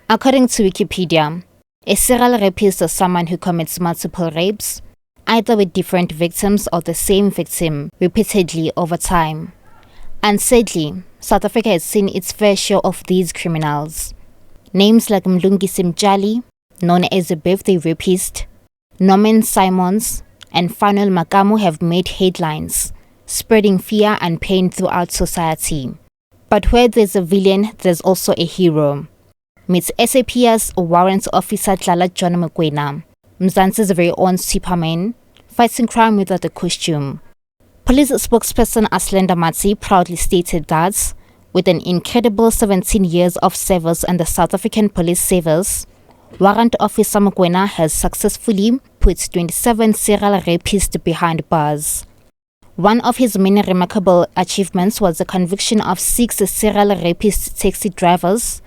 According to Wikipedia, a serial rapist is someone who commits multiple rapes, either with different victims or the same victim, repeatedly over time. And sadly, South Africa has seen its fair share of these criminals. Names like Mlungisi Mjali, known as the birthday rapist, Norman Simons, and Fanuel Makamu have made headlines, spreading fear and pain throughout society. But where there's a villain, there's also a hero. Meets SAPS Warrant Officer Tlala John Mokoena, Mzansi's very own Superman, fighting crime without a costume. Police spokesperson Aslenda Matsi proudly stated that, with an incredible 17 years of service in the South African Police Service, Warrant Officer Mokoena has successfully put 27 serial rapists behind bars. One of his many remarkable achievements was the conviction of 6 serial rapist taxi drivers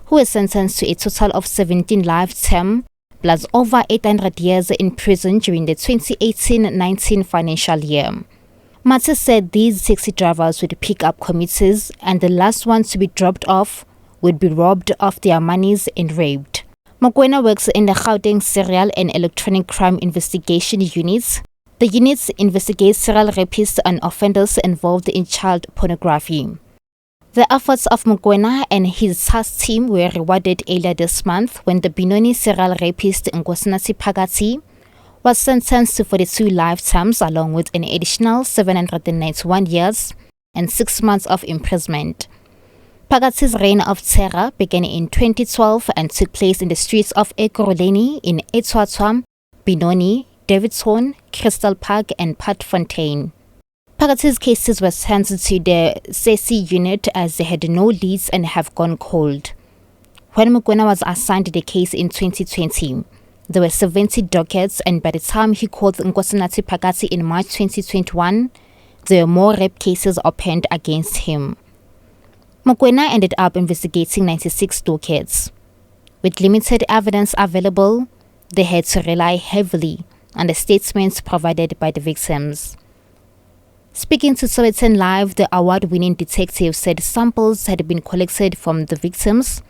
who were sentenced to a total of 17 life term plus over 800 years in prison during the 2018-19 financial year. Matse said these taxi drivers would pick up commuters and the last ones to be dropped off would be robbed of their monies and raped. Mokoena works in the Gauteng Serial and Electronic Crime Investigation Units. The units investigate serial rapists and offenders involved in child pornography. The efforts of Mokoena and his task team were rewarded earlier this month when the Benoni Serial Rapist Nkosinathi Phakathi was sentenced to 42 life terms along with an additional 791 years and 6 months of imprisonment. Phakathi's reign of terror began in 2012 and took place in the streets of Ekurhuleni in Ntwaagae, Benoni, Davidson, Crystal Park and Patfontein. Phakathi's cases were sent to the SESI unit as they had no leads and have gone cold. When Mokoena was assigned the case in 2020, there were 70 dockets, and by the time he called Nkosinathi Phakathi in March 2021, there were more rape cases opened against him. Mokoena ended up investigating 96 dockets. With limited evidence available, they had to rely heavily on the statements provided by the victims. Speaking to TimesLive, the award-winning detective said samples had been collected from the victims,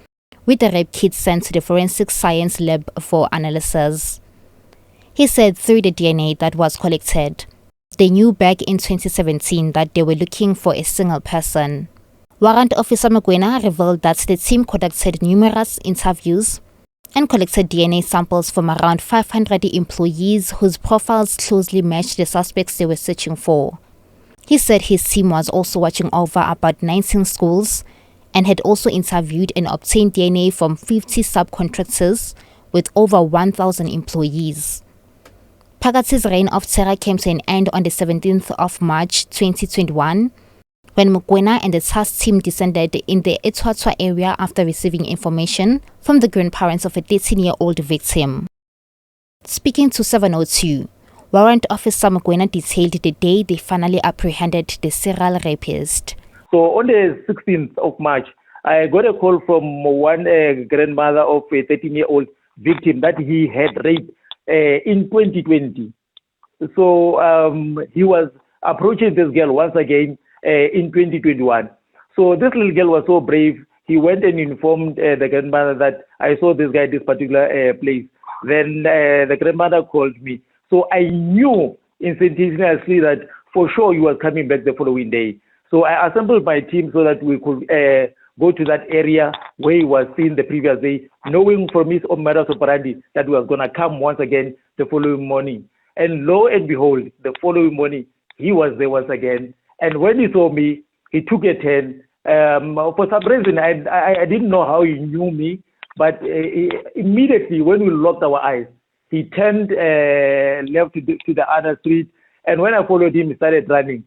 with the rape kits sent to the forensic science lab for analysis. He said through the DNA that was collected, they knew back in 2017 that they were looking for a single person. Warrant Officer Mokoena revealed that the team conducted numerous interviews and collected DNA samples from around 500 employees whose profiles closely matched the suspects they were searching for. He said his team was also watching over about 19 schools and had also interviewed and obtained DNA from 50 subcontractors with over 1,000 employees. Phakathi's reign of terror came to an end on the 17th of March 2021 when Mokoena and the task team descended in the Ntwaagae area after receiving information from the grandparents of a 13-year-old victim. Speaking to 702, Warrant Officer Mokoena detailed the day they finally apprehended the serial rapist. So on the 16th of March, I got a call from one grandmother of a 13-year-old victim that he had raped in 2020. So he was approaching this girl once again in 2021. So this little girl was so brave. He went and informed the grandmother that I saw this guy at this particular place. Then the grandmother called me. So I knew instantaneously that for sure he was coming back the following day. So I assembled my team so that we could go to that area where he was seen the previous day, knowing from his own modus operandi that he was going to come once again the following morning. And lo and behold, the following morning, he was there once again. And when he saw me, he took a turn. For some reason, I didn't know how he knew me, but immediately when we locked our eyes, he turned left to the other street, and when I followed him, he started running.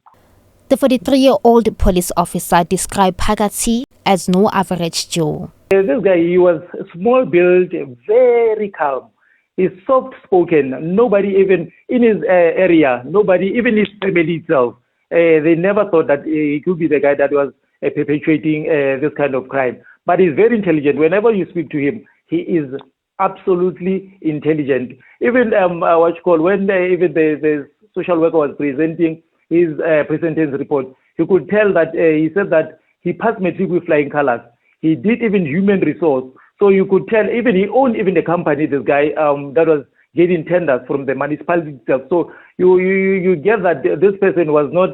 The 43-year-old police officer described Phakathi as no average Joe. This guy, he was small build, very calm. He's soft-spoken. Nobody even in his area, nobody, even his family itself, they never thought that he could be the guy that was perpetuating this kind of crime. But he's very intelligent. Whenever you speak to him, he is absolutely intelligent. Even when even the social worker was presenting his presentence report, you could tell that he said that he passed matric with flying colors. He did even human resource. So you could tell, even he owned even the company, this guy, that was getting tenders from the municipality itself. So you get that this person was not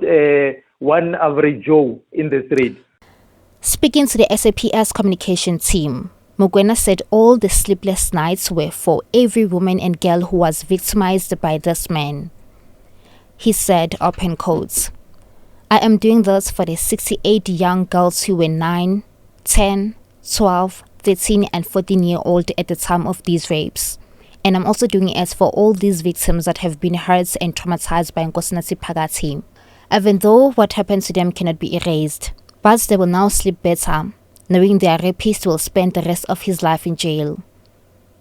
one average Joe in the street. Speaking to the SAPS communication team, Mokoena said all the sleepless nights were for every woman and girl who was victimized by this man. He said, open quotes, "I am doing this for the 68 young girls who were 9, 10, 12, 13 and 14-year-old at the time of these rapes. And I'm also doing it for all these victims that have been hurt and traumatized by Nkosinathi Phakathi. Even though what happened to them cannot be erased, but they will now sleep better, knowing their rapist will spend the rest of his life in jail."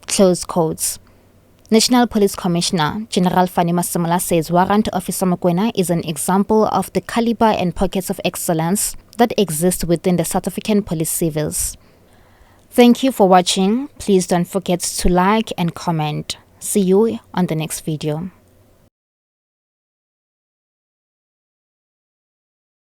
Close quotes. National Police Commissioner General Fani Masemola says Warrant Officer Mokoena is an example of the caliber and pockets of excellence that exist within the South African police service. Thank you for watching. Please don't forget to like and comment. See you on the next video.